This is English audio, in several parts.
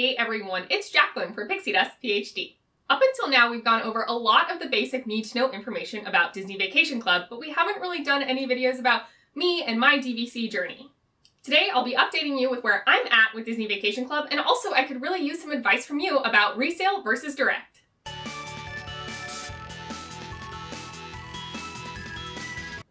Hey everyone, it's Jacqueline from Pixie Dust, PhD. Up until now, we've gone over a lot of the basic need-to-know information about Disney Vacation Club, but we haven't really done any videos about me and my DVC journey. Today, I'll be updating you with where I'm at with Disney Vacation Club, and also I could really use some advice from you about resale versus direct.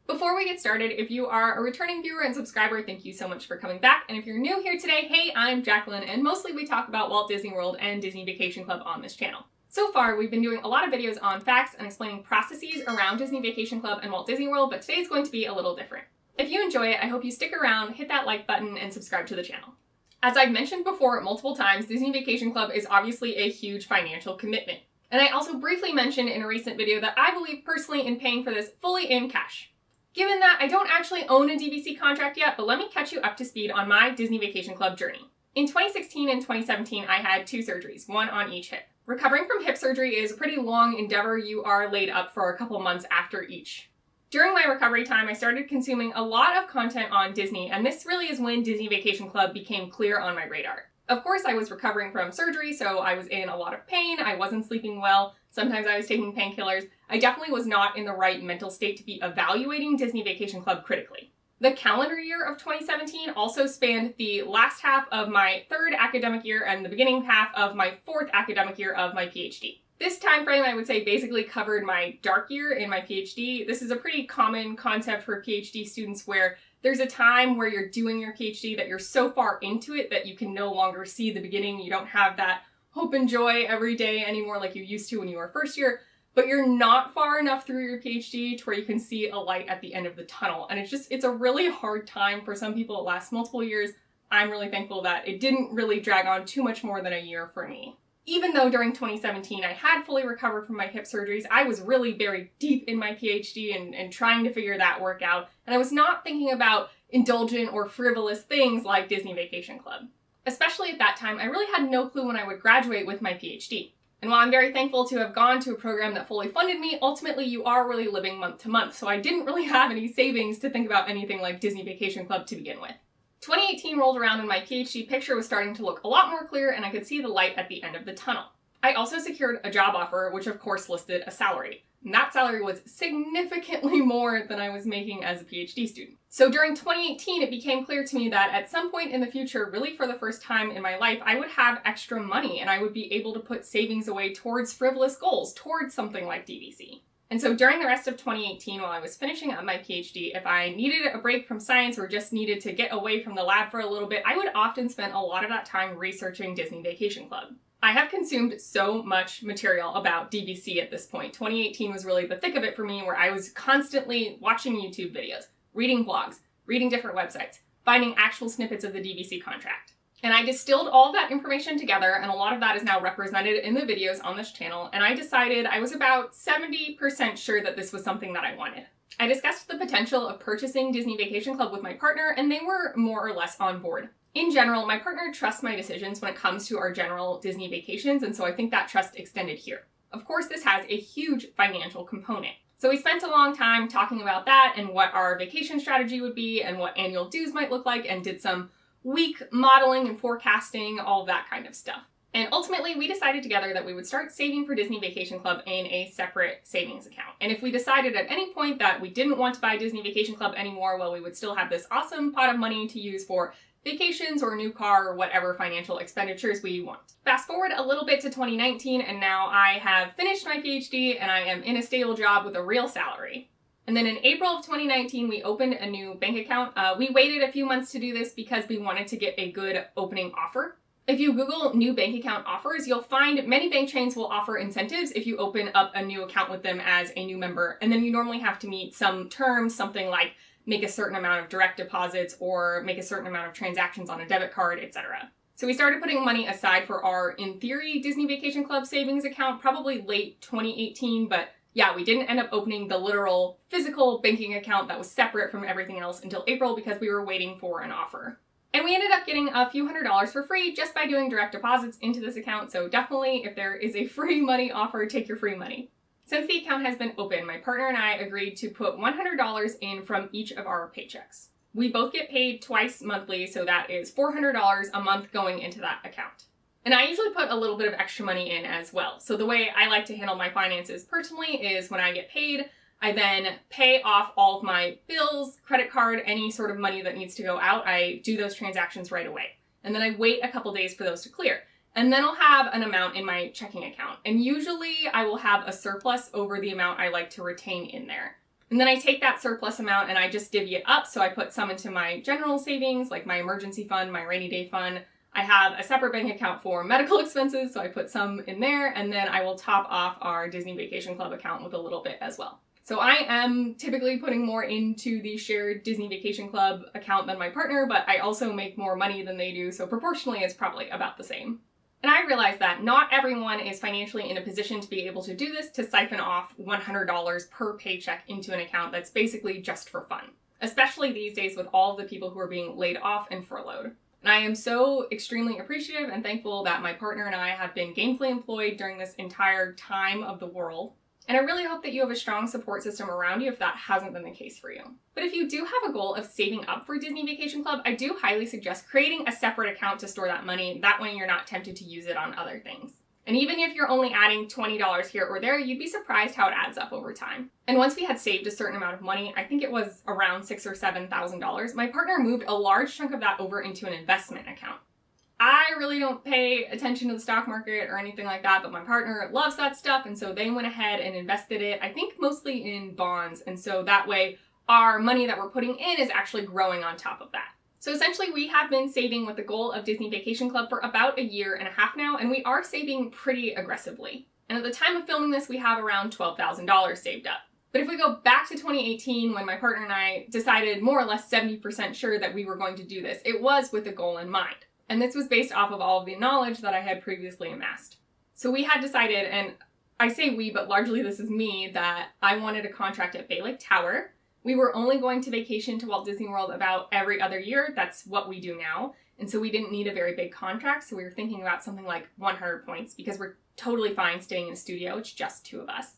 Before we get started, if you are a returning viewer and subscriber, thank you so much for coming back. And if you're new here today, hey, I'm Jacqueline, and mostly we talk about Walt Disney World and Disney Vacation Club on this channel. So far, we've been doing a lot of videos on facts and explaining processes around Disney Vacation Club and Walt Disney World, but today's going to be a little different. If you enjoy it, I hope you stick around, hit that like button, and subscribe to the channel. As I've mentioned before multiple times, Disney Vacation Club is obviously a huge financial commitment. And I also briefly mentioned in a recent video that I believe personally in paying for this fully in cash. Given that I don't actually own a DVC contract yet, but let me catch you up to speed on my Disney Vacation Club journey. In 2016 and 2017, I had 2 surgeries, one on each hip. Recovering from hip surgery is a pretty long endeavor. You are laid up for a couple months after each. During my recovery time, I started consuming a lot of content on Disney, and this really is when Disney Vacation Club became clear on my radar. Of course, I was recovering from surgery, so I was in a lot of pain, I wasn't sleeping well, sometimes I was taking painkillers. I definitely was not in the right mental state to be evaluating Disney Vacation Club critically. The calendar year of 2017 also spanned the last half of my 3rd academic year and the beginning half of my 4th academic year of my PhD. This time frame, I would say, basically covered my dark year in my PhD. This is a pretty common concept for PhD students where there's a time where you're doing your PhD that you're so far into it that you can no longer see the beginning. You don't have that hope and joy every day anymore like you used to when you were first year, but you're not far enough through your PhD to where you can see a light at the end of the tunnel. And it's a really hard time for some people. It lasts multiple years. I'm really thankful that it didn't really drag on too much more than a year for me. Even though during 2017 I had fully recovered from my hip surgeries, I was really buried deep in my PhD and trying to figure that work out, and I was not thinking about indulgent or frivolous things like Disney Vacation Club. Especially at that time, I really had no clue when I would graduate with my PhD. And while I'm very thankful to have gone to a program that fully funded me, ultimately you are really living month to month, so I didn't really have any savings to think about anything like Disney Vacation Club to begin with. 2018 rolled around and my PhD picture was starting to look a lot more clear and I could see the light at the end of the tunnel. I also secured a job offer, which of course listed a salary. And that salary was significantly more than I was making as a PhD student. So during 2018, it became clear to me that at some point in the future, really for the first time in my life, I would have extra money and I would be able to put savings away towards frivolous goals, towards something like DVC. And so during the rest of 2018, while I was finishing up my PhD, if I needed a break from science or just needed to get away from the lab for a little bit, I would often spend a lot of that time researching Disney Vacation Club. I have consumed so much material about DVC at this point. 2018 was really the thick of it for me, where I was constantly watching YouTube videos, reading blogs, reading different websites, finding actual snippets of the DVC contract. And I distilled all of that information together, and a lot of that is now represented in the videos on this channel, and I decided I was about 70% sure that this was something that I wanted. I discussed the potential of purchasing Disney Vacation Club with my partner, and they were more or less on board. In general, my partner trusts my decisions when it comes to our general Disney vacations, and so I think that trust extended here. Of course, this has a huge financial component. So we spent a long time talking about that and what our vacation strategy would be and what annual dues might look like, and did some week modeling and forecasting, all of that kind of stuff. And ultimately, we decided together that we would start saving for Disney Vacation Club in a separate savings account. And if we decided at any point that we didn't want to buy Disney Vacation Club anymore, well, we would still have this awesome pot of money to use for vacations or a new car or whatever financial expenditures we want. Fast forward a little bit to 2019, and now I have finished my PhD and I am in a stable job with a real salary. And then in April of 2019, we opened a new bank account. We waited a few months to do this because we wanted to get a good opening offer. If you Google new bank account offers, you'll find many bank chains will offer incentives if you open up a new account with them as a new member. And then you normally have to meet some terms, something like make a certain amount of direct deposits or make a certain amount of transactions on a debit card, etc. So we started putting money aside for our, in theory, Disney Vacation Club savings account probably late 2018, but yeah, we didn't end up opening the literal physical banking account that was separate from everything else until April because we were waiting for an offer. And we ended up getting a few $100s for free just by doing direct deposits into this account, so definitely if there is a free money offer, take your free money. Since the account has been open, my partner and I agreed to put $100 in from each of our paychecks. We both get paid twice monthly, so that is $400 a month going into that account. And I usually put a little bit of extra money in as well. So the way I like to handle my finances personally is when I get paid, I then pay off all of my bills, credit card, any sort of money that needs to go out. I do those transactions right away. And then I wait a couple days for those to clear. And then I'll have an amount in my checking account. And usually I will have a surplus over the amount I like to retain in there. And then I take that surplus amount and I just divvy it up. So I put some into my general savings, like my emergency fund, my rainy day fund. I have a separate bank account for medical expenses, so I put some in there, and then I will top off our Disney Vacation Club account with a little bit as well. So I am typically putting more into the shared Disney Vacation Club account than my partner, but I also make more money than they do, so proportionally it's probably about the same. And I realize that not everyone is financially in a position to be able to do this, to siphon off $100 per paycheck into an account that's basically just for fun, especially these days with all of the people who are being laid off and furloughed. And I am so extremely appreciative and thankful that my partner and I have been gainfully employed during this entire time of the world. And I really hope that you have a strong support system around you if that hasn't been the case for you. But if you do have a goal of saving up for Disney Vacation Club, I do highly suggest creating a separate account to store that money. That way you're not tempted to use it on other things. And even if you're only adding $20 here or there, you'd be surprised how it adds up over time. And once we had saved a certain amount of money, I think it was around $6,000 or $7,000, my partner moved a large chunk of that over into an investment account. I really don't pay attention to the stock market or anything like that, but my partner loves that stuff, and so they went ahead and invested it, I think mostly in bonds, and so that way our money that we're putting in is actually growing on top of that. So essentially we have been saving with the goal of Disney Vacation Club for about 1.5 years now, and we are saving pretty aggressively. And at the time of filming this, we have around $12,000 saved up. But if we go back to 2018, when my partner and I decided more or less 70% sure that we were going to do this, it was with a goal in mind. And this was based off of all of the knowledge that I had previously amassed. So we had decided, and I say we, but largely this is me, that I wanted a contract at Bay Lake Tower. We were only going to vacation to Walt Disney World about every other year. That's what we do now. And so we didn't need a very big contract. So we were thinking about something like 100 points because we're totally fine staying in a studio. It's just 2 of us.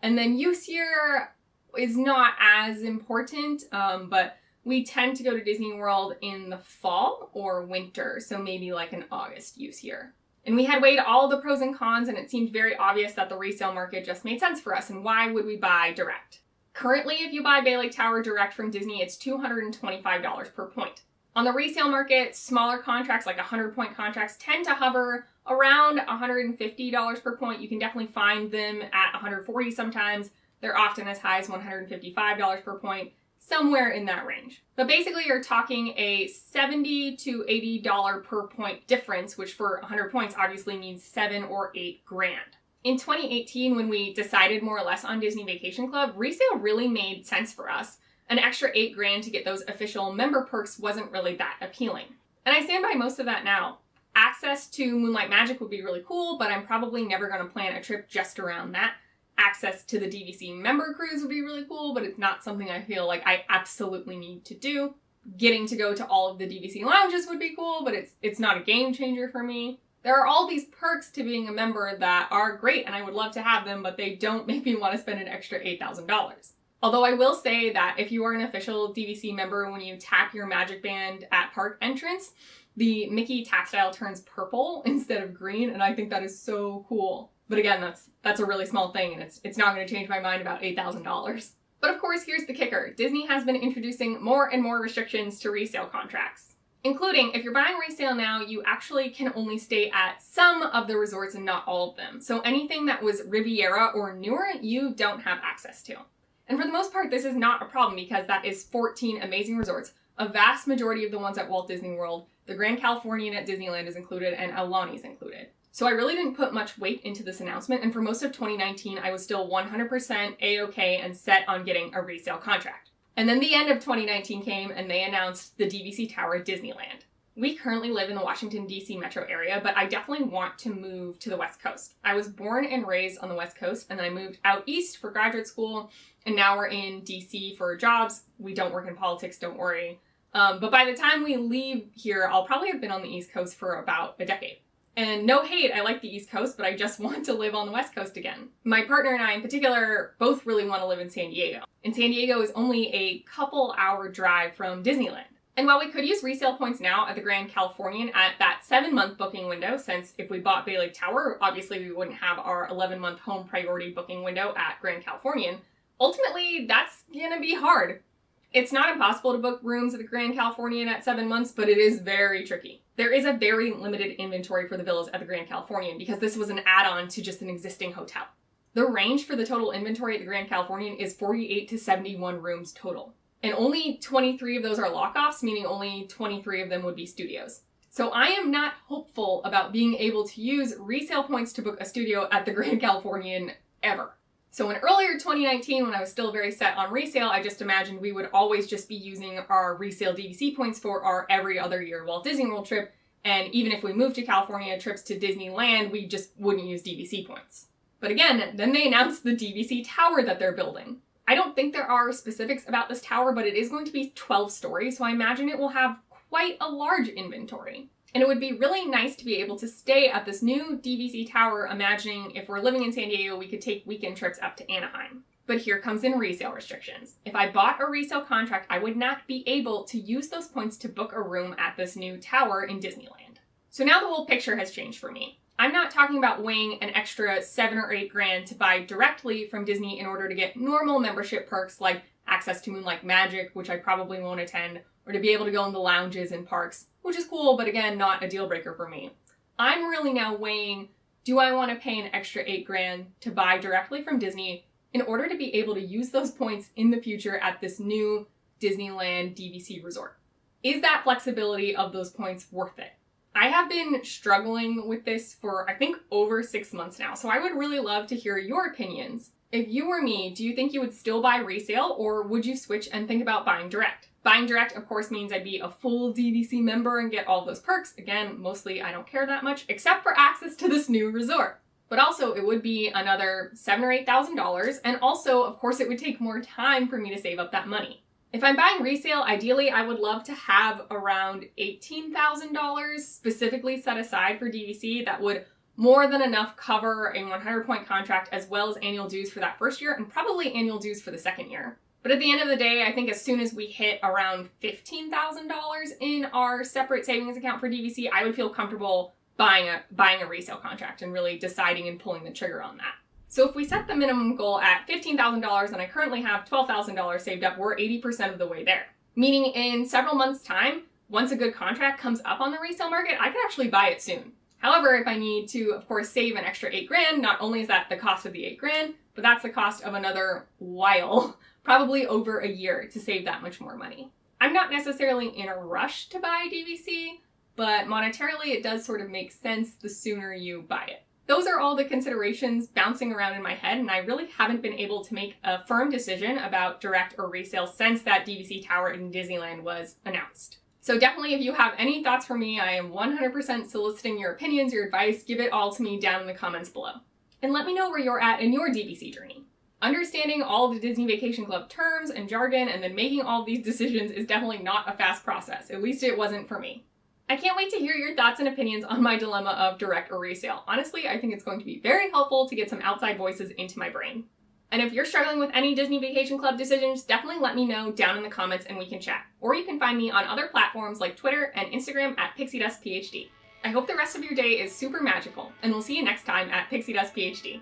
And then use year is not as important, but we tend to go to Disney World in the fall or winter. So maybe like an August use year. And we had weighed all the pros and cons, and it seemed very obvious that the resale market just made sense for us. And why would we buy direct? Currently, if you buy Bay Lake Tower direct from Disney, it's $225 per point. On the resale market, smaller contracts, like 100-point contracts, tend to hover around $150 per point. You can definitely find them at $140 sometimes. They're often as high as $155 per point, somewhere in that range. But basically, you're talking a $70 to $80 per point difference, which for 100 points obviously means $7 or $8 grand. In 2018, when we decided more or less on Disney Vacation Club, resale really made sense for us. An extra $8 grand to get those official member perks wasn't really that appealing. And I stand by most of that now. Access to Moonlight Magic would be really cool, but I'm probably never going to plan a trip just around that. Access to the DVC member cruise would be really cool, but it's not something I feel like I absolutely need to do. Getting to go to all of the DVC lounges would be cool, but it's not a game changer for me. There are all these perks to being a member that are great, and I would love to have them, but they don't make me want to spend an extra $8,000. Although I will say that if you are an official DVC member, when you tap your magic band at park entrance, the Mickey tactile turns purple instead of green, and I think that is so cool. But again, that's a really small thing, and it's not going to change my mind about $8,000. But of course, here's the kicker. Disney has been introducing more and more restrictions to resale contracts. Including, if you're buying resale now, you actually can only stay at some of the resorts and not all of them. So anything that was Riviera or newer, you don't have access to. And for the most part, this is not a problem because that is 14 amazing resorts, a vast majority of the ones at Walt Disney World. The Grand Californian at Disneyland is included, and Aulani's included. So I really didn't put much weight into this announcement, and for most of 2019, I was still 100% A-okay and set on getting a resale contract. And then the end of 2019 came, and they announced the DVC Tower at Disneyland. We currently live in the Washington, D.C. metro area, but I definitely want to move to the West Coast. I was born and raised on the West Coast, and then I moved out east for graduate school, and now we're in D.C. for jobs. We don't work in politics, don't worry. But by the time we leave here, I'll probably have been on the East Coast for about a decade. And no hate, I like the East Coast, but I just want to live on the West Coast again. My partner and I in particular both really want to live in San Diego. And San Diego is only a couple hour drive from Disneyland. And while we could use resale points now at the Grand Californian at that 7-month booking window, since if we bought Bay Lake Tower, obviously we wouldn't have our 11-month home priority booking window at Grand Californian, ultimately that's gonna be hard. It's not impossible to book rooms at the Grand Californian at 7 months, but it is very tricky. There is a very limited inventory for the villas at the Grand Californian because this was an add-on to just an existing hotel. The range for the total inventory at the Grand Californian is 48 to 71 rooms total. And only 23 of those are lock-offs, meaning only 23 of them would be studios. So I am not hopeful about being able to use resale points to book a studio at the Grand Californian ever. So in earlier 2019, when I was still very set on resale, I just imagined we would always just be using our resale DVC points for our every other year Walt Disney World trip. And even if we moved to California trips to Disneyland, we just wouldn't use DVC points. But again, then they announced the DVC tower that they're building. I don't think there are specifics about this tower, but it is going to be 12 stories, so I imagine it will have quite a large inventory. And it would be really nice to be able to stay at this new DVC tower, imagining if we're living in San Diego, we could take weekend trips up to Anaheim. But here comes in resale restrictions. If I bought a resale contract, I would not be able to use those points to book a room at this new tower in Disneyland. So now the whole picture has changed for me. I'm not talking about weighing an extra $7 or $8 grand to buy directly from Disney in order to get normal membership perks like access to Moonlight Magic, which I probably won't attend, or to be able to go in the lounges in parks, which is cool, but again, not a deal breaker for me. I'm really now weighing, do I want to pay an extra $8 grand to buy directly from Disney in order to be able to use those points in the future at this new Disneyland DVC resort? Is that flexibility of those points worth it? I have been struggling with this for, I think, over 6 months now, so I would really love to hear your opinions. If you were me, do you think you would still buy resale, or would you switch and think about buying direct? Buying direct, of course, means I'd be a full DVC member and get all those perks. Again, mostly I don't care that much, except for access to this new resort. But also, it would be another $7,000 or $8,000, and also, of course, it would take more time for me to save up that money. If I'm buying resale, ideally, I would love to have around $18,000 specifically set aside for DVC that would more than enough cover a 100-point contract as well as annual dues for that first year and probably annual dues for the second year. But at the end of the day, I think as soon as we hit around $15,000 in our separate savings account for DVC, I would feel comfortable buying a resale contract and really deciding and pulling the trigger on that. So if we set the minimum goal at $15,000 and I currently have $12,000 saved up, we're 80% of the way there. Meaning in several months' time, once a good contract comes up on the resale market, I could actually buy it soon. However, if I need to, of course, save an extra $8 grand, not only is that the cost of the $8 grand, but that's the cost of another while, probably over a year to save that much more money. I'm not necessarily in a rush to buy DVC, but monetarily it does sort of make sense the sooner you buy it. Those are all the considerations bouncing around in my head, and I really haven't been able to make a firm decision about direct or resale since that DVC tower in Disneyland was announced. So definitely, if you have any thoughts for me, I am 100% soliciting your opinions, your advice. Give it all to me down in the comments below. And let me know where you're at in your DVC journey. Understanding all of the Disney Vacation Club terms and jargon and then making all of these decisions is definitely not a fast process. At least it wasn't for me. I can't wait to hear your thoughts and opinions on my dilemma of direct or resale. Honestly, I think it's going to be very helpful to get some outside voices into my brain. And if you're struggling with any Disney Vacation Club decisions, definitely let me know down in the comments and we can chat. Or you can find me on other platforms like Twitter and Instagram at PixieDustPhD. I hope the rest of your day is super magical, and we'll see you next time at PixieDustPhD.